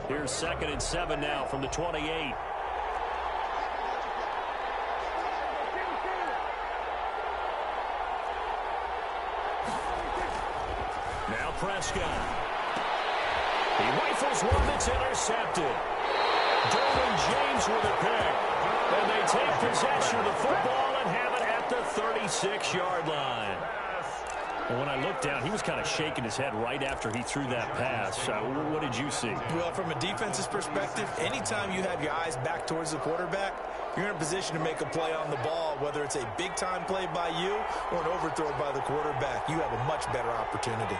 Here's 2nd and 7 now from the 28. Now Prescott. He rifles one that's intercepted. Derwin James with a pick. And they take possession of the football and have it at the 36-yard line. And when I looked down, he was kind of shaking his head right after he threw that pass. What did you see? Well, from a defense's perspective, anytime you have your eyes back towards the quarterback, you're in a position to make a play on the ball, whether it's a big-time play by you or an overthrow by the quarterback. You have a much better opportunity.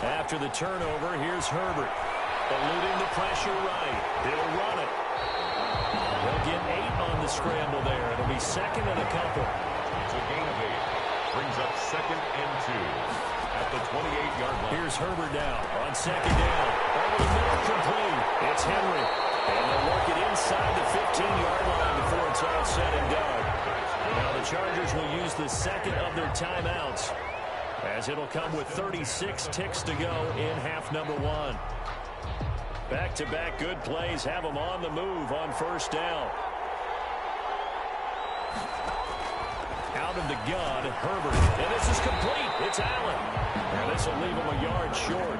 After the turnover, here's Herbert. Eluding the pressure right. He'll run it. They'll get 8 on the scramble there. It'll be 2nd and a couple. It's a gain of 8. Brings up 2nd and 2 at the 28-yard line. Here's Herbert down on 2nd down. Over the middle, complete. It's Henry. And they'll work it inside the 15-yard line before it's all said and done. Now the Chargers will use the 2nd of their timeouts, as it'll come with 36 ticks to go in half number 1. Back-to-back good plays have them on the move on 1st down. Out of the gun, Herbert. And this is complete. It's Allen. And this will leave him a yard short.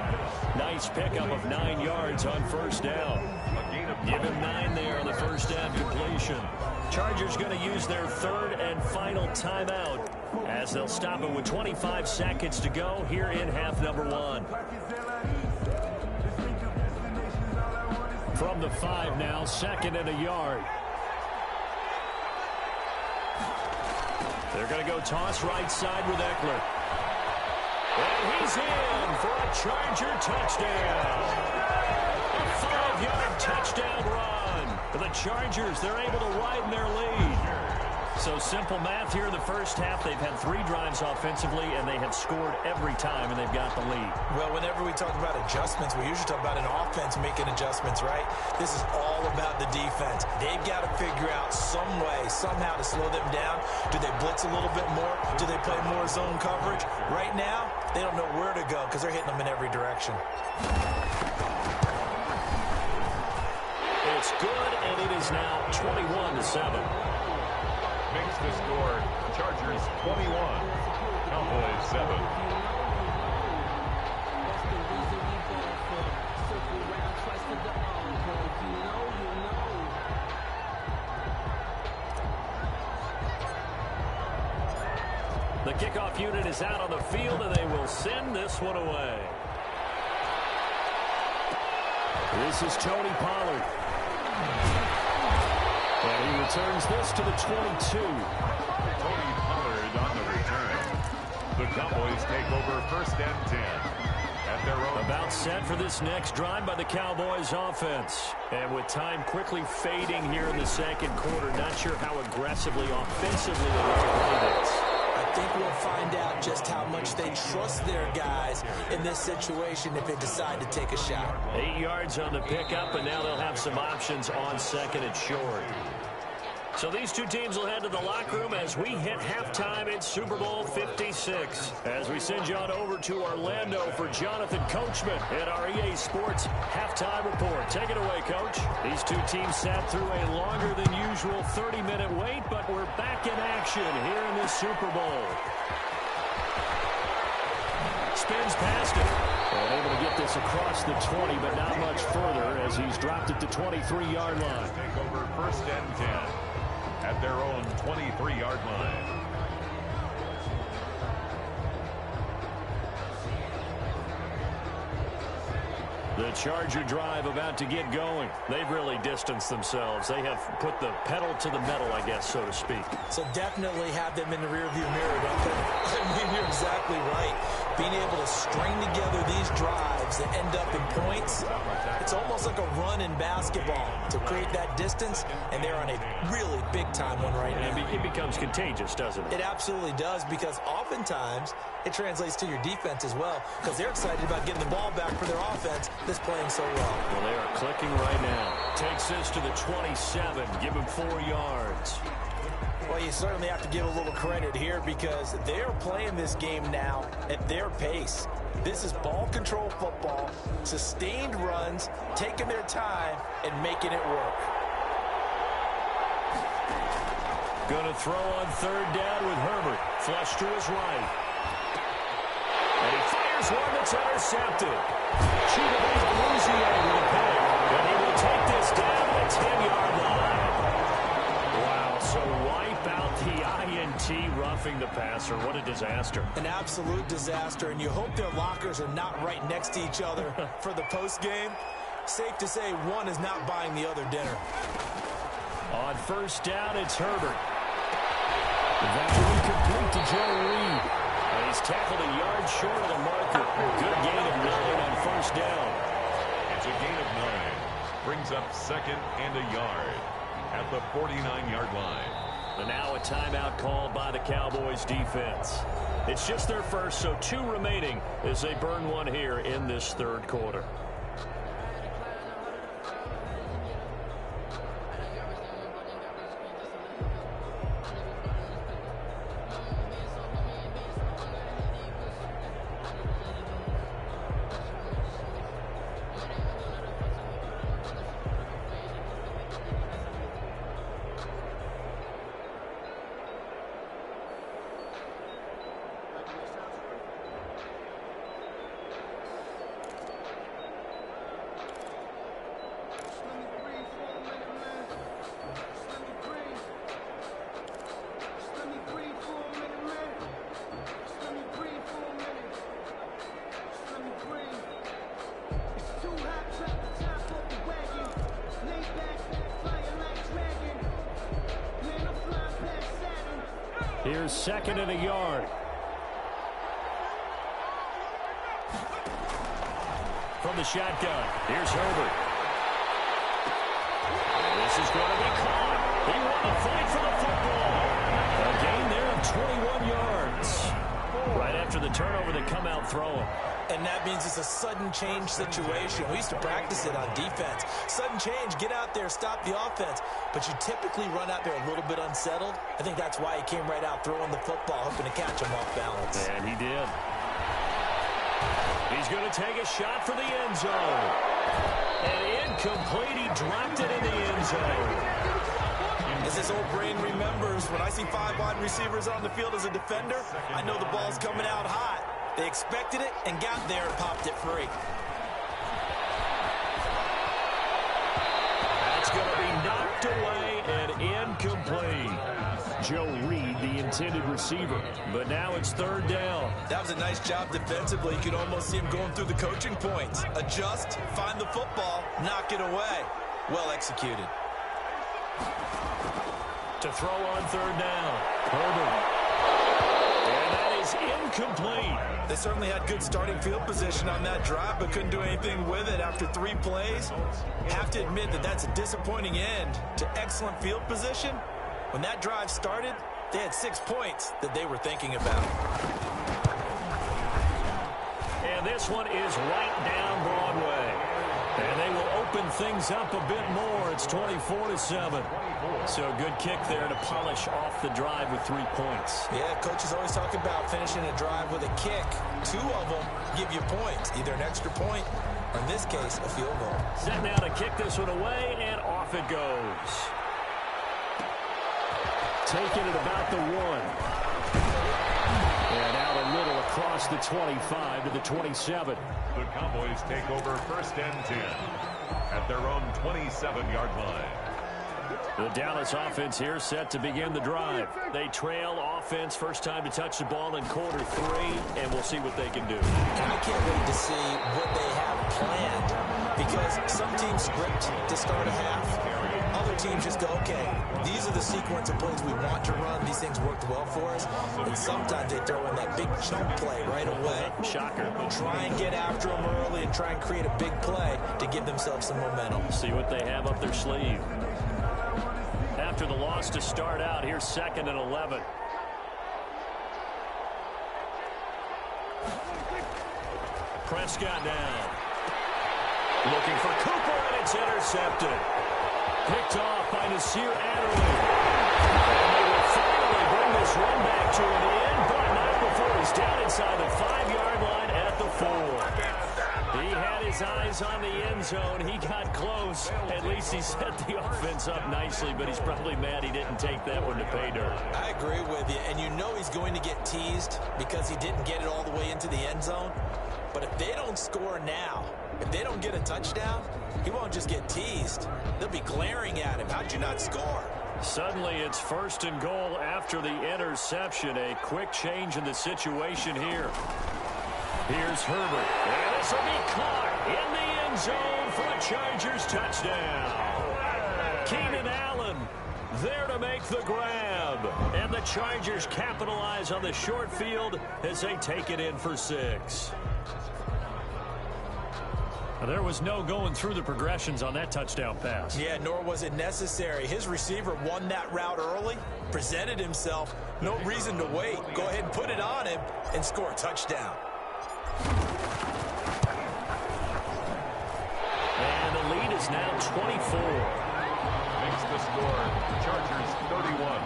Nice pickup of 9 yards on 1st down. Give him 9 there on the 1st down completion. Chargers going to use their 3rd and final timeout, as they'll stop it with 25 seconds to go here in half number 1. From the 5 now, 2nd and a yard. They're going to go toss right side with Eckler. And he's in for a Charger touchdown. A 5-yard touchdown run. For the Chargers, they're able to widen their lead. So simple math here in the 1st half. They've had 3 drives offensively, and they have scored every time, and they've got the lead. Well, whenever we talk about adjustments, we usually talk about an offense making adjustments, right? This is all about the defense. They've got to figure out some way, somehow to slow them down. Do they blitz a little bit more? Do they play more zone coverage? Right now, they don't know where to go because they're hitting them in every direction. It's good, and it is now 21-7. Makes the score Chargers 21, Cowboys 7. The kickoff unit is out on the field, and they will send this one away. This is Tony Pollard. And he returns this to the 22. Tony Pollard on the return. The Cowboys take over 1st and 10 at their own. About set for this next drive by the Cowboys offense. And with time quickly fading here in the 2nd quarter, not sure how aggressively, offensively they want to play this. I think we'll find out just how much they trust their guys in this situation if they decide to take a shot. 8 yards on the pickup, and now they'll have some options on 2nd and short. So these two teams will head to the locker room as we hit halftime in Super Bowl 56. As we send you on over to Orlando for Jonathan Coachman at our EA Sports Halftime Report. Take it away, Coach. These two teams sat through a longer than usual 30-minute wait, but we're back in action here in this Super Bowl. Spins past it. And able to get this across the 20, but not much further as he's dropped it to 23-yard line. Take over 1st and 10 at their own 23-yard line. The Charger drive about to get going. They've really distanced themselves. They have put the pedal to the metal, I guess, so to speak. So definitely have them in the rearview mirror, don't they? I mean, you're exactly right. Being able to string together these drives that end up in points, It's almost like a run in basketball to create that distance, and they're on a really big-time one right now. It becomes contagious, doesn't it? It absolutely does, because oftentimes it translates to your defense as well, because they're excited about getting the ball back for their offense that's playing so well. Well, they are clicking right now. Takes this to the 27, give him 4 yards. Well, you certainly have to give a little credit here, because they're playing this game now at their pace. This is ball control football, sustained runs, taking their time, and making it work. Going to throw on 3rd down with Herbert. Flush to his right. And he fires one that's intercepted. Chidobe Louisiana with a pick. And he will take this down to the 10-yard line. Wow, so wipe out the INT roughing the passer. What a disaster. An absolute disaster, and you hope their lockers are not right next to each other for the postgame. Safe to say one is not buying the other dinner. On 1st down, it's Herbert. That will be complete to Joe Reed. And he's tackled a yard short of the marker. Good gain of 9 on 1st down. It's a gain of 9. Brings up 2nd and a yard at the 49-yard line. And now a timeout called by the Cowboys defense. It's just their first, so 2 remaining as they burn one here in this 3rd quarter. Here's 2nd and a yard. From the shotgun, here's Herbert. This is going to be caught. He won the fight for the football. A gain there of 21 yards. Right after the turnover, they come out throwing. And that means it's a sudden change situation. We used to practice it on defense. Sudden change, get out there, stop the offense. But you typically run out there a little bit unsettled. I think that's why he came right out throwing the football, hoping to catch him off balance. And he did. He's going to take a shot for the end zone. And incomplete. He dropped it in the end zone. As his old brain remembers, when I see 5 wide receivers on the field as a defender, I know the ball's coming out hot. They expected it and got there and popped it free. That's going to be knocked away and incomplete. Joe Reed, the intended receiver. But now it's 3rd down. That was a nice job defensively. You could almost see him going through the coaching points. Adjust, find the football, knock it away. Well executed. To throw on 3rd down. Herbert. And that is incomplete. They certainly had good starting field position on that drive, but couldn't do anything with it after 3 plays. Have to admit that that's a disappointing end to excellent field position. When that drive started, they had 6 points that they were thinking about. And this one is right down Broadway. And they will open things up a bit more. It's 24-7. So a good kick there to polish off the drive with 3 points. Yeah, coaches always talk about finishing a drive with a kick. 2 of them give you points, either an extra point or, in this case, a field goal. Set now to kick this one away, and off it goes. Taking it about the 1. And out a little across the 25 to the 27. The Cowboys take over 1st and 10 at their own 27-yard line. The Dallas offense here set to begin the drive. They trail offense, first time to touch the ball in quarter 3, and we'll see what they can do. And I can't wait to see what they have planned, because some teams script to start a half. Other other teams just go, okay, these are the sequence of plays we want to run. These things worked well for us. And sometimes they throw in that big chunk play right away. Shocker. Try and get after them early and try and create a big play to give themselves some momentum. See what they have up their sleeve. After the loss to start out, here's 2nd and 11. Prescott down. Looking for Cooper, and it's intercepted. Picked off by Nasir Adderley. And they will finally bring this one back to an end, but not before he's down inside the 5-yard line at the 4. He had his eyes on the end zone. He got close. At least he set the offense up nicely, but he's probably mad he didn't take that one to pay dirt. I agree with you, and you know he's going to get teased because he didn't get it all the way into the end zone. But if they don't score now, if they don't get a touchdown, he won't just get teased. They'll be glaring at him. How'd you not score? Suddenly it's 1st and goal after the interception. A quick change in the situation here. Here's Herbert. And this will be caught in the end zone for a Chargers touchdown. Keenan Allen there to make the grab. And the Chargers capitalize on the short field as they take it in for 6. There was no going through the progressions on that touchdown pass. Yeah, nor was it necessary. His receiver won that route early, presented himself. No reason to wait. Go ahead and put it on him and score a touchdown. And the lead is now 24. Makes the score. Chargers 31.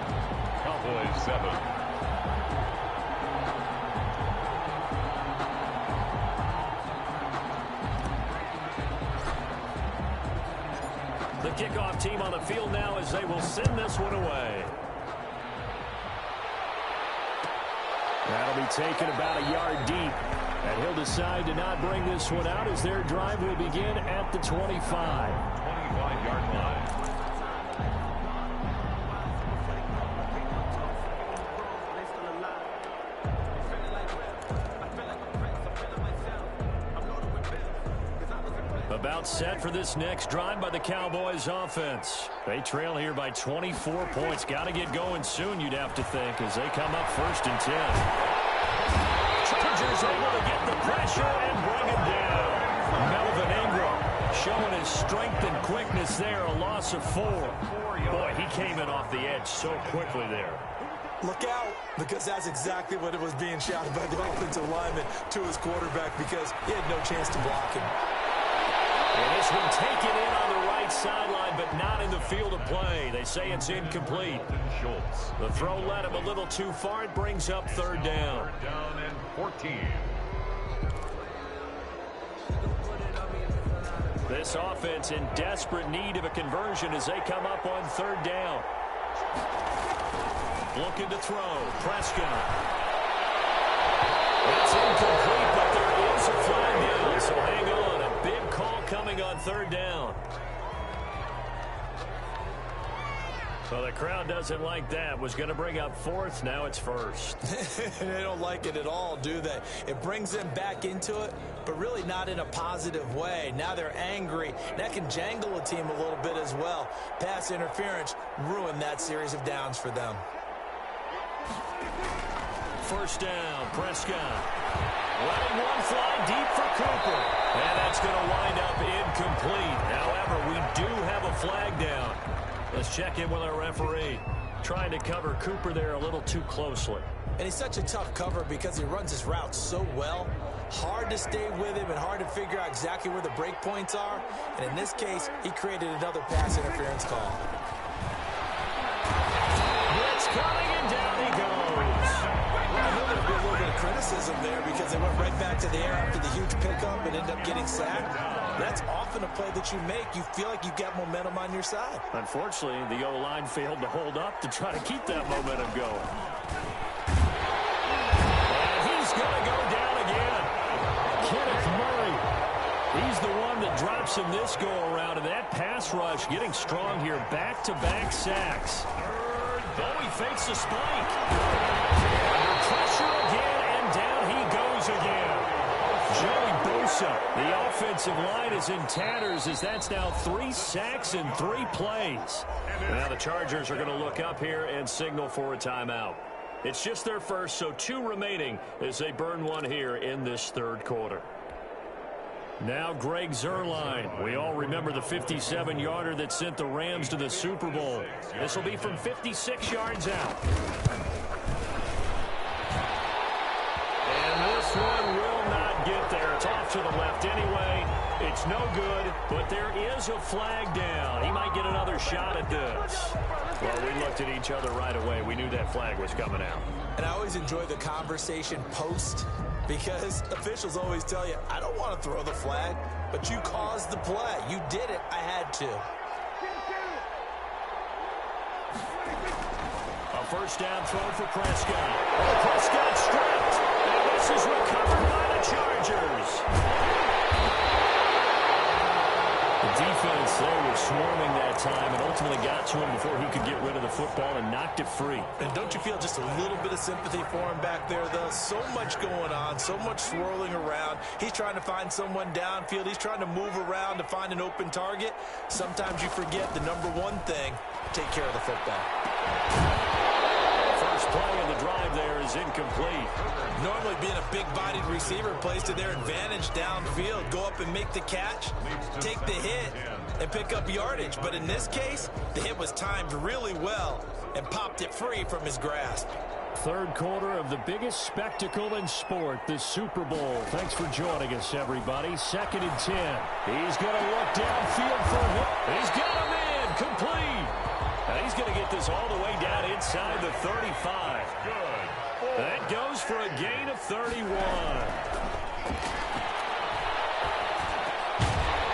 Cowboys 7. The kickoff team on the field now as they will send this one away. That'll be taken about a yard deep. And he'll decide to not bring this one out as their drive will begin at the 25. 25-yard line. About set for this next drive by the Cowboys offense. They trail here by 24 points. Got to get going soon, you'd have to think, as they come up 1st and 10. Chargers able to get the pressure and bring him down. Melvin Ingram showing his strength and quickness there. A loss of 4. Boy, he came in off the edge so quickly there. Look out, because that's exactly what it was being shouted by the offensive lineman to his quarterback, because he had no chance to block him. And this one taken in on the right sideline, but not in the field of play. They say it's incomplete. The throw led him a little too far. It brings up 3rd down. 3rd down and 14. This offense in desperate need of a conversion as they come up on 3rd down. Looking to throw. Prescott. It's incomplete, but there is a flag down, so hang on. A big call coming on 3rd down. So the crowd doesn't like that. Was going to bring up 4th. Now it's 1st. They don't like it at all, do they? It brings them back into it, but really not in a positive way. Now they're angry. That can jangle a team a little bit as well. Pass interference ruined that series of downs for them. 1st down, Prescott. Letting one fly deep for Cooper. And that's going to wind up incomplete. However, we do have a flag down. Let's check in with our referee. Trying to cover Cooper there a little too closely. And he's such a tough cover because he runs his route so well. Hard to stay with him and hard to figure out exactly where the break points are. And in this case, he created another pass interference call. Blitz coming and down he goes. I know there'll be a little bit of criticism there because they went right back to the air after the huge pickup and ended up getting sacked. That's often a play that you make. You feel like you've got momentum on your side. Unfortunately, the O-line failed to hold up to try to keep that momentum going. And he's going to go down again. Kenneth Murray. He's the one that drops him this go-around. And that pass rush getting strong here. Back-to-back sacks. Oh, he fakes the spike. Under pressure again, and down he goes again. Joey Bosa, the offensive line is in tatters as that's now 3 sacks in 3 plays. Now the Chargers are going to look up here and signal for a timeout. It's just their first, so 2 remaining as they burn one here in this third quarter. Now Greg Zuerlein. We all remember the 57-yarder that sent the Rams to the Super Bowl. This will be from 56 yards out. And this one will not get there. It's off to the left anyway. It's no good, but there is a flag down. He might get another shot at this. Well, we looked at each other right away. We knew that flag was coming out. And I always enjoy the conversation post because officials always tell you, I don't want to throw the flag, but you caused the play. You did it. I had to. A first down throw for Prescott. Oh, Prescott stripped. And this is recovered by the Chargers. The defense, they were swarming that time and ultimately got to him before he could get rid of the football and knocked it free. And don't you feel just a little bit of sympathy for him back there, though? So much going on, so much swirling around. He's trying to find someone downfield. He's trying to move around to find an open target. Sometimes you forget the number one thing, take care of the football. First play of the drive there is incomplete. Normally being a big-bodied receiver plays to their advantage downfield. Go up and make the catch, take the hit, and pick up yardage. But in this case, the hit was timed really well and popped it free from his grasp. Third quarter of the biggest spectacle in sport, the Super Bowl. Thanks for joining us, everybody. 2nd and 10. He's going to look downfield for a hit. He's got him in, complete. Now he's going to get this all the way down inside the 35. Good. That goes for a gain of 31.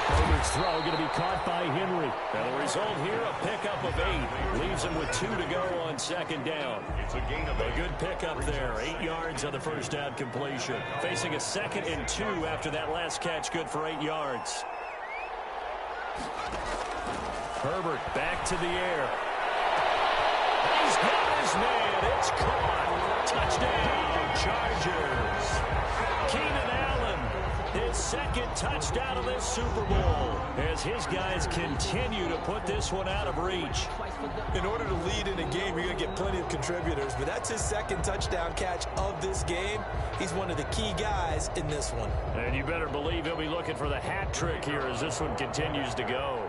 Herbert's throw going to be caught by Henry. Now the result here, a pickup of 8. Leaves him with 2 to go on 2nd down. It's a gain of 8. A good pickup there. 8 yards on the first down completion. Facing a 2nd and 2 after that last catch, good for 8 yards. Herbert back to the air. He's got his man. It's caught. Touchdown, Chargers. Keenan Allen, his 2nd touchdown of this Super Bowl as his guys continue to put this one out of reach. In order to lead in a game, you're going to get plenty of contributors, but that's his 2nd touchdown catch of this game. He's one of the key guys in this one. And you better believe he'll be looking for the hat trick here as this one continues to go.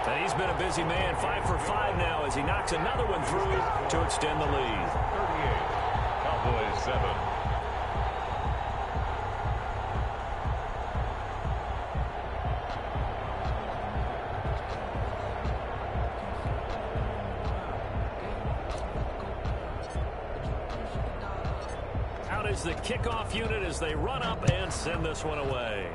And he's been a busy man, 5 for 5 now as he knocks another one through to extend the lead. 38, Cowboys 7. Out is the kickoff unit as they run up and send this one away.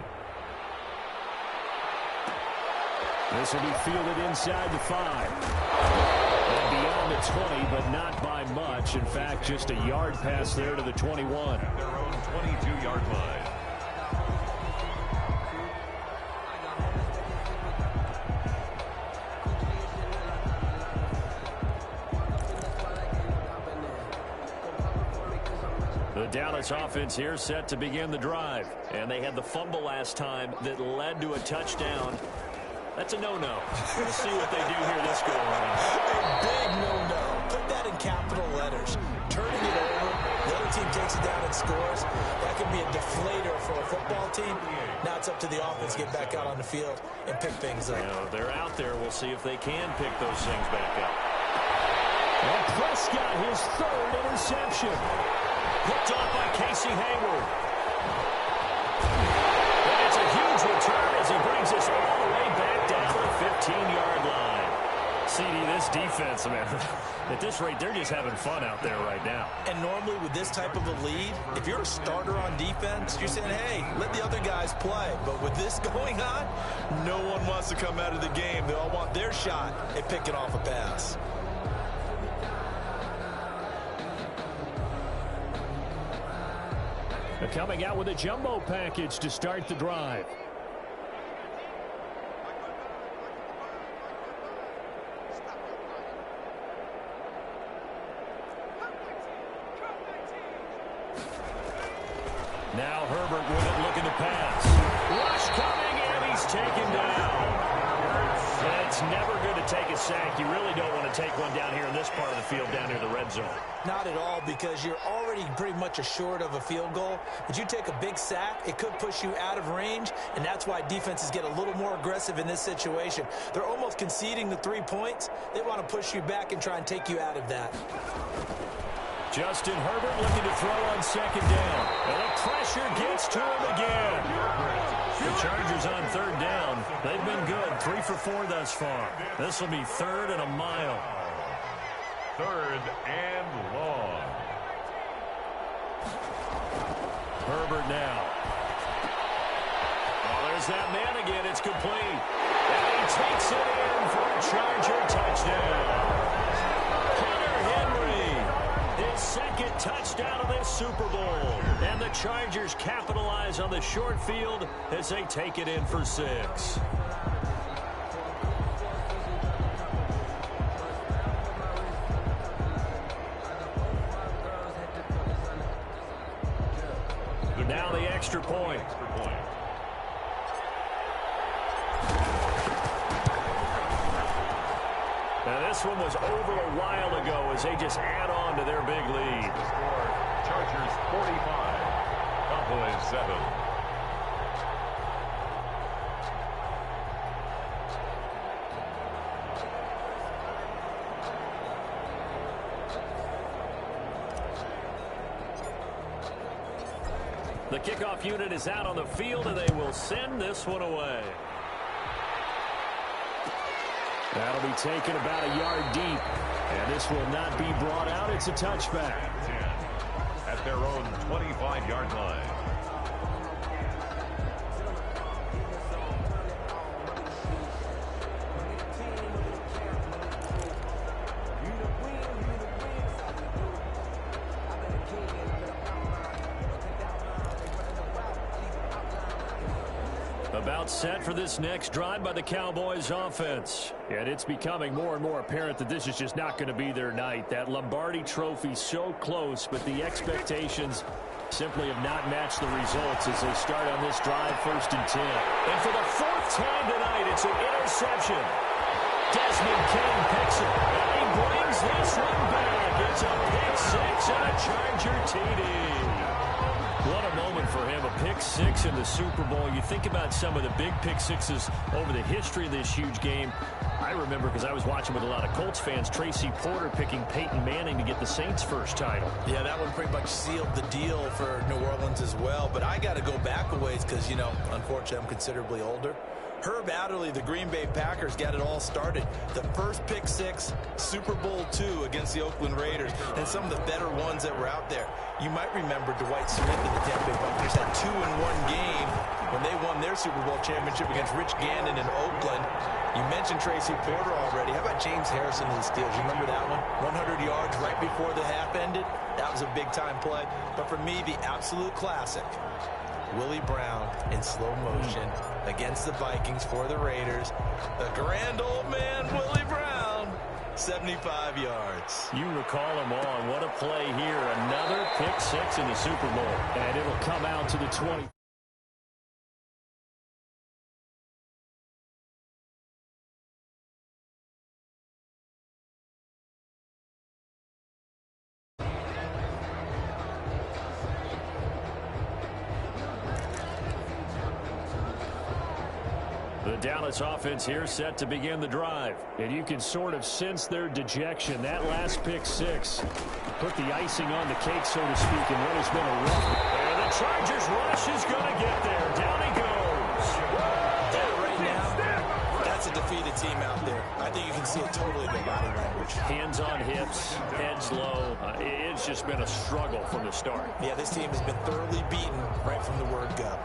This will be fielded inside the 5. And beyond the 20, but not by much. In fact, just a yard pass there to the 21. At their own 22-yard line. The Dallas offense here set to begin the drive. And they had the fumble last time that led to a touchdown. That's a no-no. We'll see what they do here this go around. A big no-no. Put that in capital letters. Turning it over, the other team takes it down and scores. That could be a deflator for a football team. Now it's up to the offense to get back out on the field and pick things up. You know, they're out there. We'll see if they can pick those things back up. And Prescott, his 3rd interception. Picked off by Casey Hayward. And it's a huge return as he brings us all the way back down to the 15-yard line. CD, this defense, man, at this rate, they're just having fun out there right now. And normally with this type of a lead, if you're a starter on defense, you're saying, hey, let the other guys play. But with this going on, no one wants to come out of the game. They all want their shot at picking off a pass. They're coming out with a jumbo package to start the drive. Now Herbert with it, looking to pass. Rush coming, and he's taken down. And it's never good to take a sack. You really don't want to take one down here in this part of the field, down near the red zone. Not at all, because you're already pretty much assured of a field goal. But you take a big sack, it could push you out of range, and that's why defenses get a little more aggressive in this situation. They're almost conceding the 3 points. They want to push you back and try and take you out of that. Justin Herbert looking to throw on second down. And the pressure gets to him again. The Chargers on third down. They've been good. 3 for 4 thus far. This will be 3rd and a mile. 3rd and long. Herbert now. Oh, there's that man again. It's complete. And he takes it in for a Charger touchdown. Hunter Henry, his second touchdown of this Super Bowl. And the Chargers capitalize on the short field as they take it in for 6. Now the extra point. Now this one was over a while ago as they just add on to their big lead. Chargers 45, Cowboys 7. The kickoff unit is out on the field, and they will send this one away. That'll be taken about a yard deep, and this will not be brought out. It's a touchback. 10 at their own 25-yard line. About set for this next drive by the Cowboys offense. And it's becoming more and more apparent that this is just not going to be their night. That Lombardi trophy so close, but the expectations simply have not matched the results as they start on this drive, 1st and 10. And for the 4th time tonight, it's an interception. Desmond King picks it, and he brings this one back. It's a pick 6 and a Charger TD. What a moment for him, a pick 6 in the Super Bowl. You think about some of the big pick 6s over the history of this huge game. I remember, because I was watching with a lot of Colts fans, Tracy Porter picking Peyton Manning to get the Saints' first title. Yeah, that one pretty much sealed the deal for New Orleans as well. But I got to go back a ways because, you know, unfortunately I'm considerably older. Herb Adderley, the Green Bay Packers, got it all started. The first pick 6, Super Bowl II against the Oakland Raiders, and some of the better ones that were out there. You might remember Dwight Smith and the Tampa Bay Buccaneers had 2 in one game when they won their Super Bowl championship against Rich Gannon in Oakland. You mentioned Tracy Porter already. How about James Harrison and the Steelers? You remember that one? 100 yards right before the half ended. That was a big-time play. But for me, the absolute classic, Willie Brown in slow motion against the Vikings for the Raiders. The grand old man, Willie Brown, 75 yards. You recall them all. What a play here. Another pick 6 in the Super Bowl. And it'll come out to the 20. The Dallas offense here set to begin the drive. And you can sort of sense their dejection. That last pick 6 put the icing on the cake, so to speak, in what has been a rough. And the Chargers rush is going to get there. Down he goes. Right now, that's a defeated team out there. I think you can see it totally in their body language. Hands on hips, heads low. It's just been a struggle from the start. Yeah, this team has been thoroughly beaten right from the word go.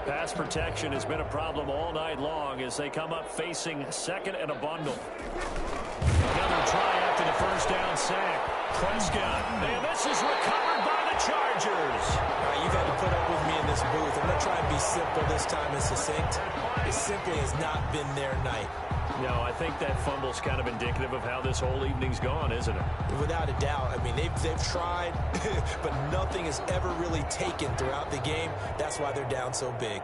Pass protection has been a problem all night long as they come up facing 2nd and a bundle. Another try after the first down sack. Prescott, and this is recovered by the Chargers. All right, you've had to put up with me in this booth. I'm going to try and be simple this time and succinct. It simply has not been their night. No, I think that fumble's kind of indicative of how this whole evening's gone, isn't it? Without a doubt. I mean, they've tried, but nothing is ever really taken throughout the game. That's why they're down so big.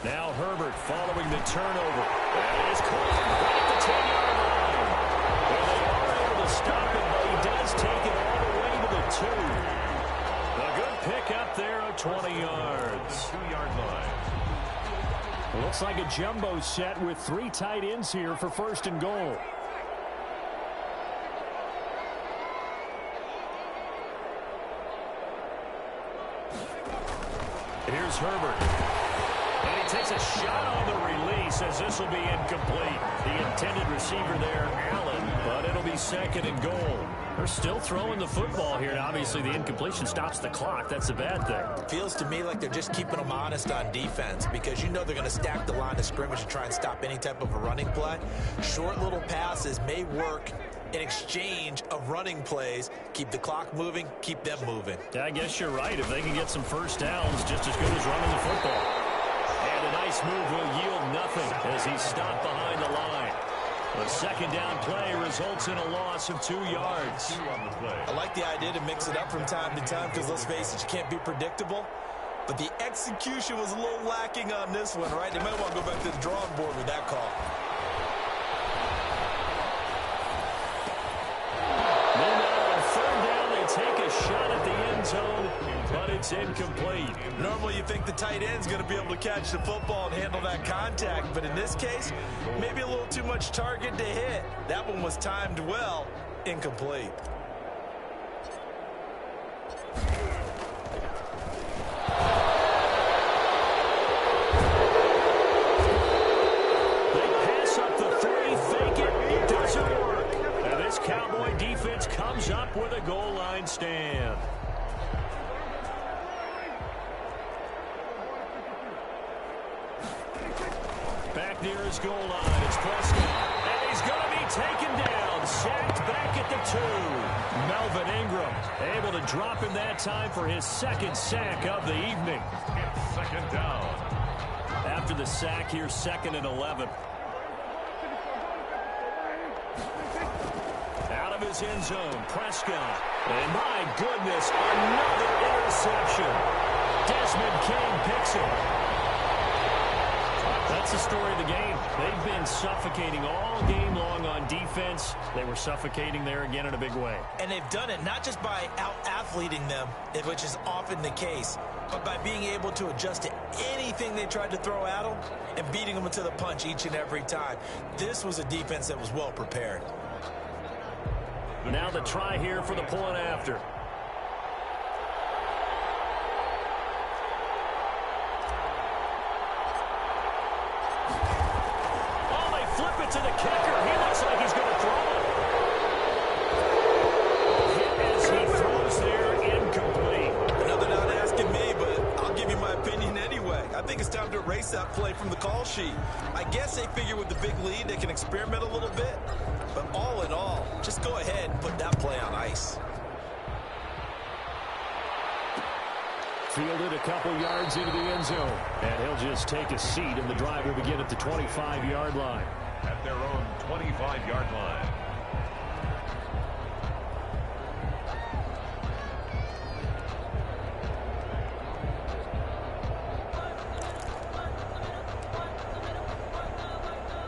Now Herbert following the turnover. And it's caught right at the 10-yard line. And they are able to stop it, but he does take it all the way to the 2. A good pickup there of 20 yards. 2-yard line. Looks like a jumbo set with 3 tight ends here for 1st and goal. Here's Herbert. And he takes a shot on the release as this will be incomplete. The intended receiver there, Allen, but it'll be 2nd and goal. They're still throwing the football here, and obviously the incompletion stops the clock. That's a bad thing. Feels to me like they're just keeping them honest on defense because you know they're going to stack the line of scrimmage to try and stop any type of a running play. Short little passes may work in exchange of running plays. Keep the clock moving, keep them moving. Yeah, I guess you're right. If they can get some first downs, just as good as running the football. And a nice move will yield nothing as he's stopped behind the line. The 2nd down play results in a loss of 2 yards. I like the idea to mix it up from time to time because, let's face it, you can't be predictable. But the execution was a little lacking on this one, right? They might want to go back to the drawing board with that call. Then on 3rd down, they take a shot at the end zone, but it's incomplete. Normally you think the tight end's going to be able to catch the football and handle that contact, but in this case, maybe a little too much target to hit. That one was timed well, incomplete. They pass up the 3, fake it, it doesn't work. And this Cowboy defense comes up with a goal line stand. Back near his goal line, it's Prescott. And he's going to be taken down, sacked back at the 2. Melvin Ingram able to drop him that time for his 2nd sack of the evening. It's 2nd down. After the sack, here's 2nd and 11. Out of his end zone, Prescott. And my goodness, another interception. Desmond King picks him. That's the story of the game. They've been suffocating all game long on defense. They were suffocating there again in a big way. And they've done it not just by out-athleting them, which is often the case, but by being able to adjust to anything they tried to throw at them and beating them to the punch each and every time. This was a defense that was well prepared. Now the try here for the point after. Flip it to the kicker. He looks like he's going to throw it. Hit as he throws there, incomplete. Another not asking me, but I'll give you my opinion anyway. I think it's time to erase that play from the call sheet. I guess they figure with the big lead they can experiment a little bit. But all in all, just go ahead and put that play on ice. Fielded a couple yards into the end zone. And he'll just take a seat, and the drive will begin at the 25-yard line. At their own 25-yard line.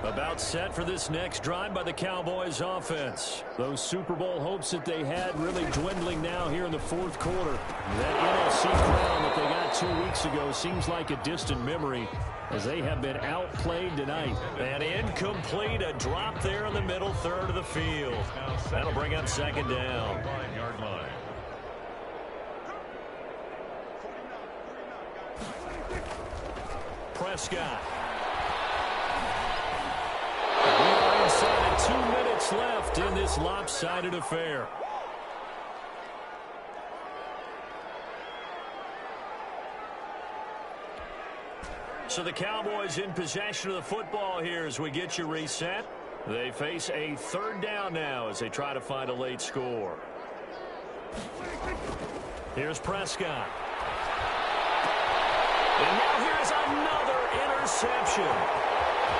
About set for this next drive by the Cowboys offense. Those Super Bowl hopes that they had really dwindling now here in the 4th quarter. That NFC crown that they got 2 weeks ago seems like a distant memory as they have been outplayed tonight. And incomplete, a drop there in the middle 3rd of the field. That'll bring up 2nd down. 5-yard line. Prescott. We are inside of 2 minutes left in this lopsided affair. So the Cowboys in possession of the football here as we get you reset. They face a third down now as they try to find a late score. Here's Prescott. And now here's another interception.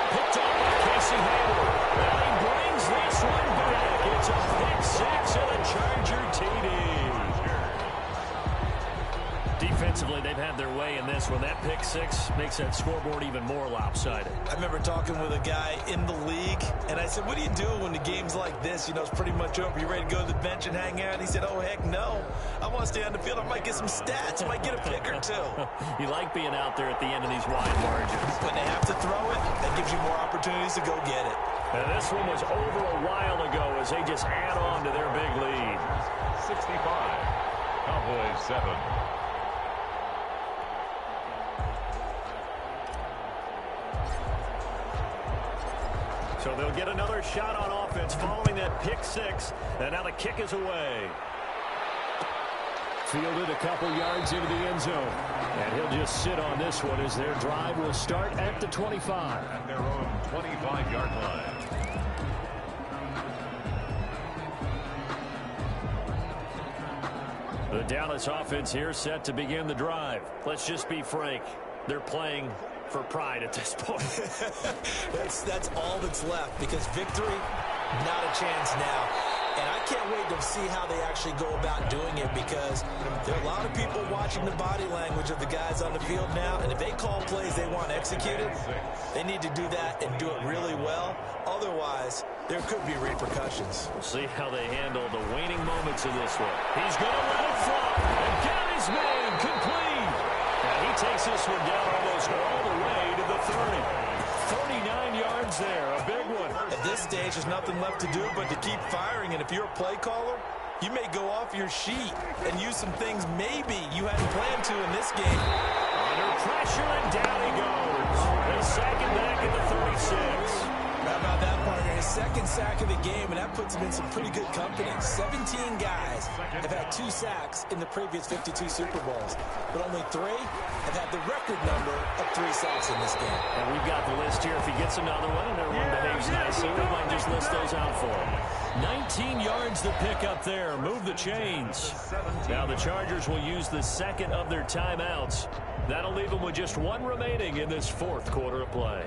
Picked up by Casey Hayward. Well, he brings this one back. It's a pick six and a Charger TD. Defensively, they've had their way in this one. That pick six makes that scoreboard even more lopsided. I remember talking with a guy in the league, and I said, what do you do when the game's like this? You know, it's pretty much over. You ready to go to the bench and hang out? And he said, oh, heck no. I want to stay on the field. I might get some stats. I might get a pick or two. You like being out there at the end of these wide margins. When they have to throw it, that gives you more opportunities to go get it. And this one was over a while ago as they just add on to their big lead. 65. Cowboys 7. So they'll get another shot on offense following that pick six. And now the kick is away. Fielded a couple yards into the end zone. And he'll just sit on this one as their drive will start at the 25. At their own 25-yard line. The Dallas offense here set to begin the drive. Let's just be frank. They're playing for pride at this point. that's all that's left, because victory, not a chance now. And I can't wait to see how they actually go about doing it, because there are a lot of people watching the body language of the guys on the field now, and if they call plays they want executed, they need to do that and do it really well. Otherwise, there could be repercussions. We'll see how they handle the waning moments of this one. He's going to let it fly and got his man complete. And he takes this one down almost all the way to the 30. 39 yards there, a big one. At this stage, there's nothing left to do but to keep firing, and if you're a play caller, you may go off your sheet and use some things maybe you hadn't planned to in this game. Under pressure, and down he goes. They sack him back at the 36. How about that, partner? His second sack of the game, and that puts him in some pretty good company. 17 guys have had 2 sacks in the previous 52 Super Bowls, but only 3 have had the record number of 3 sacks in this game. And we've got the list here. If he gets another one and everyone behaves nicely, we might just list those out for him. 19 yards to pick up there. Move the chains. Now the Chargers will use the second of their timeouts. That'll leave them with just 1 remaining in this 4th quarter of play.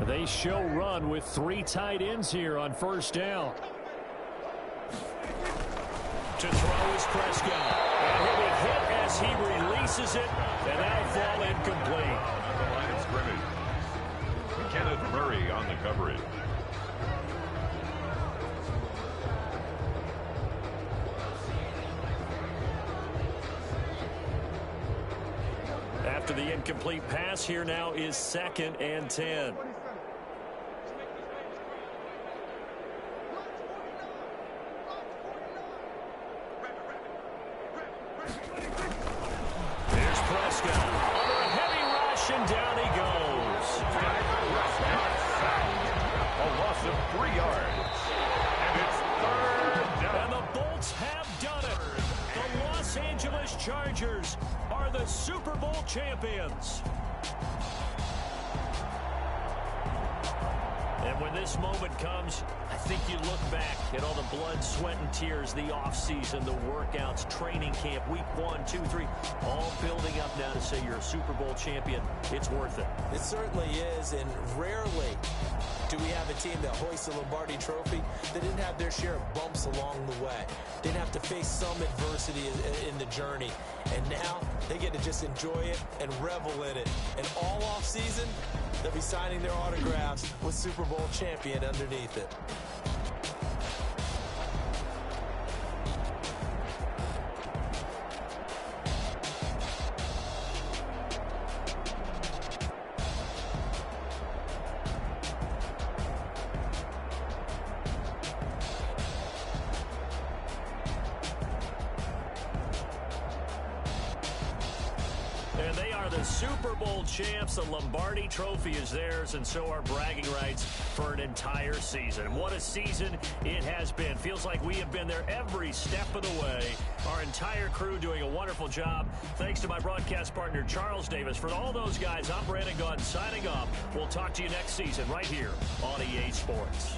They show run with 3 tight ends here on first down. To throw is Prescott. And he'll be hit as he releases it, and that'll fall incomplete. On the line of scrimmage. Kenneth Murray on the coverage. After the incomplete pass, here now is 2nd and 10. Down he goes. A loss of 3 yards. And it's 3rd down. And the Bolts have done it. The Los Angeles Chargers are the Super Bowl champions. And when this moment comes, I think you look back at all the blood, sweat, and tears, the offseason, the workouts, training camp, week 1, 2, 3, all building up now to say you're a Super Bowl champion. It's worth it. It certainly is, and rarely do we have a team that hoists the Lombardi Trophy that didn't have their share of bumps along the way. Didn't have to face some adversity in the journey. And now they get to just enjoy it and revel in it. And all offseason, they'll be signing their autographs with Super Bowl champion underneath it. the Super Bowl champs. The Lombardi Trophy is theirs, and so are bragging rights for an entire season. What a season it has been. Feels like we have been there every step of the way. Our entire crew doing a wonderful job. Thanks to my broadcast partner, Charles Davis. For all those guys, I'm Brandon Gaudin signing off. We'll talk to you next season right here on EA Sports.